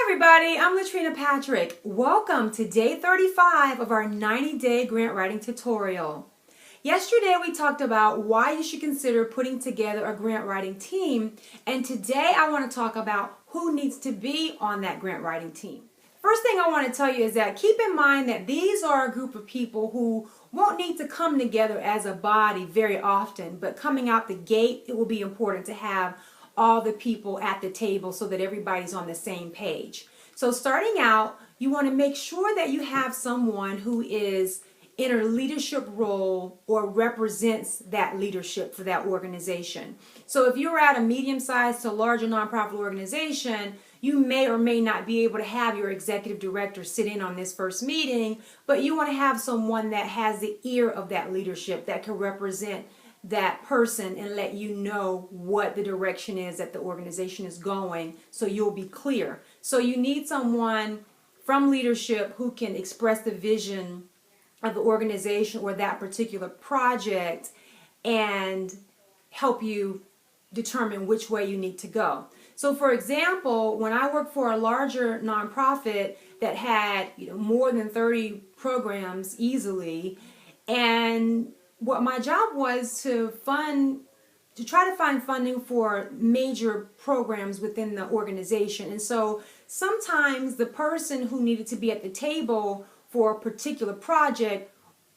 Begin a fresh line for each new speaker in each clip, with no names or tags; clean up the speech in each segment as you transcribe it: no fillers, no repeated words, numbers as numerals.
Everybody, I'm Latrina Patrick. Welcome to day 35 of our 90-day grant writing tutorial. Yesterday we talked about why you should consider putting together a grant writing team, and today I want to talk about who needs to be on that grant writing team. First thing I want to tell you is that keep in mind that these are a group of people who won't need to come together as a body very often, but coming out the gate, it will be important to have all the people at the table so that everybody's on the same page. So starting out, you want to make sure that you have someone who is in a leadership role or represents that leadership for that organization. So if you're at a medium-sized to larger nonprofit organization, you may or may not be able to have your executive director sit in on this first meeting, but you want to have someone that has the ear of that leadership that can represent that person and let you know what the direction is that the organization is going, so you'll be clear. So you need someone from leadership who can express the vision of the organization or that particular project and help you determine which way you need to go. So for example, when I worked for a larger nonprofit that had more than 30 programs easily, and what my job was to try to find funding for major programs within the organization. And so sometimes the person who needed to be at the table for a particular project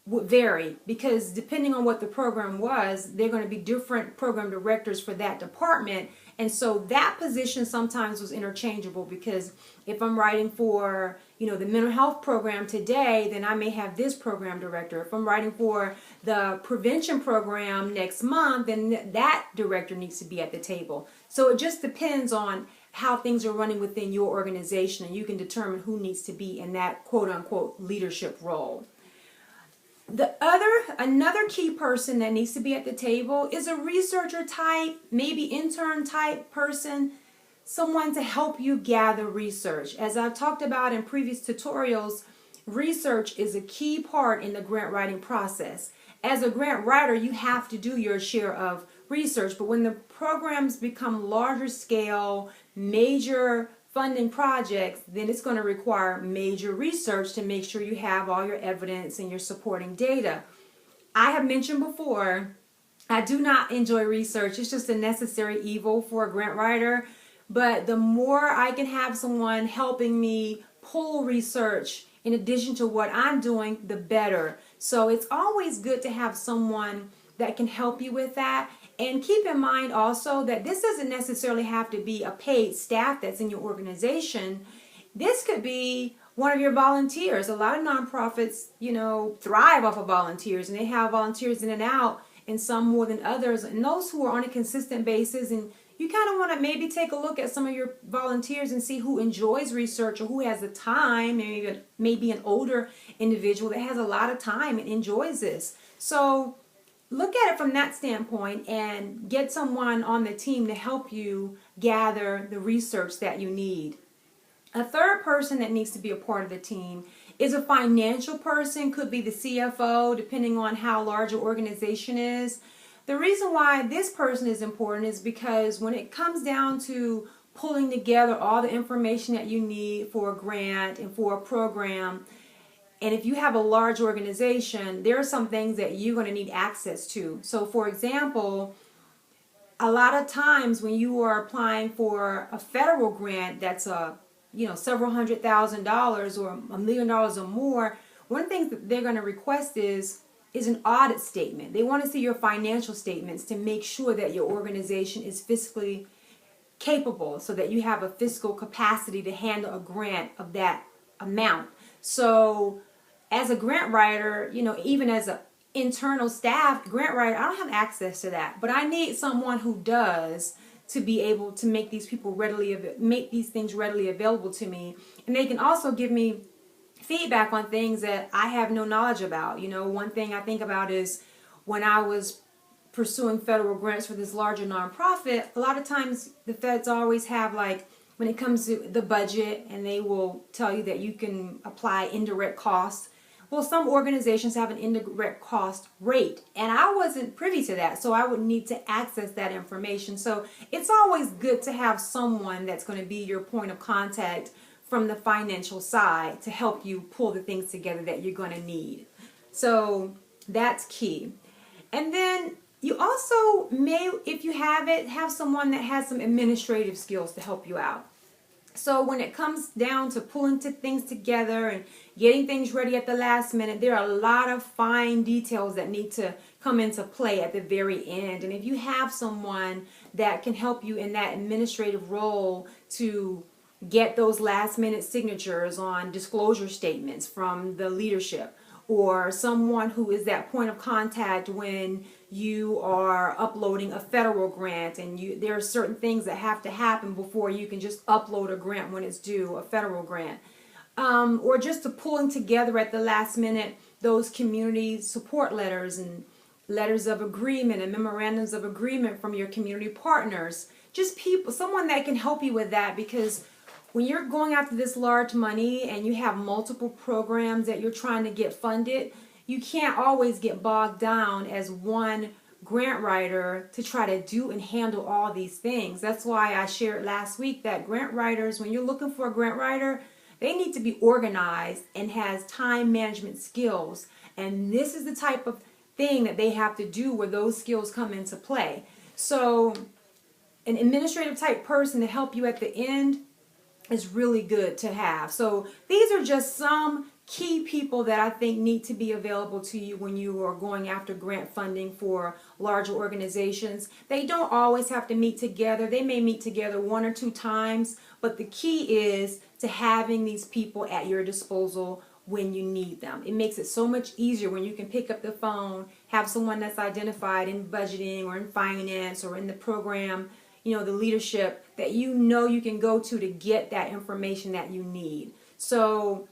would vary, because depending on what the program was, they're going to be different program directors for that department. And so that position sometimes was interchangeable, because if I'm writing for the mental health program today, then I may have this program director. If I'm writing for the prevention program next month, then that director needs to be at the table. So it just depends on how things are running within your organization, and you can determine who needs to be in that quote-unquote leadership role. Another key person that needs to be at the table is a researcher type, maybe intern type person, someone to help you gather research. As I've talked about in previous tutorials, research is a key part in the grant writing process. As a grant writer, you have to do your share of research, but when the programs become larger scale, major funding projects, then it's going to require major research to make sure you have all your evidence and your supporting data. I have mentioned before, I do not enjoy research. It's just a necessary evil for a grant writer. But the more I can have someone helping me pull research in addition to what I'm doing, the better. So it's always good to have someone that can help you with that. And keep in mind also that this doesn't necessarily have to be a paid staff that's in your organization. This could be one of your volunteers. A lot of nonprofits, thrive off of volunteers, and they have volunteers in and out, and some more than others. And those who are on a consistent basis, and you kind of want to maybe take a look at some of your volunteers and see who enjoys research or who has the time, maybe an older individual that has a lot of time and enjoys this. So look at it from that standpoint and get someone on the team to help you gather the research that you need. A third person that needs to be a part of the team is a financial person, could be the CFO, depending on how large your organization is. The reason why this person is important is because when it comes down to pulling together all the information that you need for a grant and for a program, and if you have a large organization, there are some things that you're going to need access to. So for example, a lot of times when you are applying for a federal grant that's several $100,000 or $1 million or more, one of the things that they're going to request is an audit statement. They want to see your financial statements to make sure that your organization is fiscally capable, so that you have a fiscal capacity to handle a grant of that amount. So as a grant writer, even as an internal staff grant writer, I don't have access to that, but I need someone who does, to be able to make these things readily available to me. And they can also give me feedback on things that I have no knowledge about. One thing I think about is when I was pursuing federal grants for this larger nonprofit, a lot of times the feds always have, when it comes to the budget, and they will tell you that you can apply indirect costs. Well, some organizations have an indirect cost rate, and I wasn't privy to that, so I would need to access that information. So it's always good to have someone that's going to be your point of contact from the financial side to help you pull the things together that you're going to need. So that's key. And then you also may, if you have it, have someone that has some administrative skills to help you out. So when it comes down to pulling things together and getting things ready at the last minute, there are a lot of fine details that need to come into play at the very end. And if you have someone that can help you in that administrative role to get those last minute signatures on disclosure statements from the leadership, or someone who is that point of contact when you are uploading a federal grant and there are certain things that have to happen before you can just upload a grant when it's due, a federal grant. Or just to pulling together at the last minute those community support letters and letters of agreement and memorandums of agreement from your community partners. Just people, someone that can help you with that, because when you're going after this large money and you have multiple programs that you're trying to get funded, you can't always get bogged down as one grant writer to try to do and handle all these things. That's why I shared last week that grant writers, when you're looking for a grant writer, they need to be organized and has time management skills. And this is the type of thing that they have to do where those skills come into play. So an administrative type person to help you at the end is really good to have. So these are just some key people that I think need to be available to you when you are going after grant funding for larger organizations. They don't always have to meet together. They may meet together 1 or 2 times, but the key is to having these people at your disposal when you need them. It makes it so much easier when you can pick up the phone, have someone that's identified in budgeting or in finance or in the program, the leadership that you can go to get that information that you need. So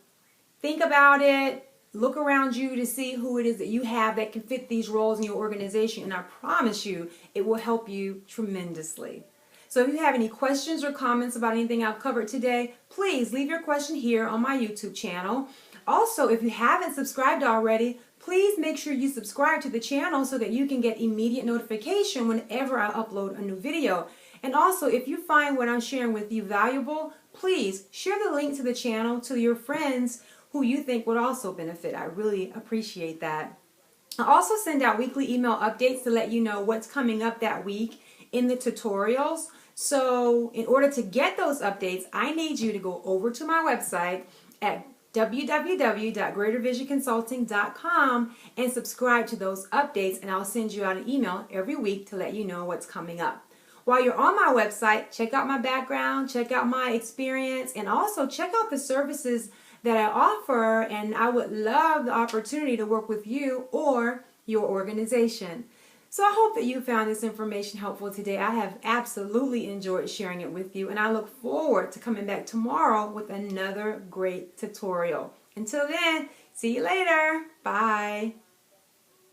think about it. Look around you to see who it is that you have that can fit these roles in your organization, and I promise you it will help you tremendously. So if you have any questions or comments about anything I've covered today, please leave your question here on my YouTube channel. Also, if you haven't subscribed already, please make sure you subscribe to the channel so that you can get immediate notification whenever I upload a new video. And also, if you find what I'm sharing with you valuable, please share the link to the channel to your friends who you think would also benefit. I really appreciate that. I also send out weekly email updates to let you know what's coming up that week in the tutorials. So in order to get those updates, I need you to go over to my website at www.greatervisionconsulting.com and subscribe to those updates, and I'll send you out an email every week to let you know what's coming up. While you're on my website, check out my background, check out my experience, and also check out the services that I offer, and I would love the opportunity to work with you or your organization. So I hope that you found this information helpful today. I have absolutely enjoyed sharing it with you, and I look forward to coming back tomorrow with another great tutorial. Until then, see you later. Bye.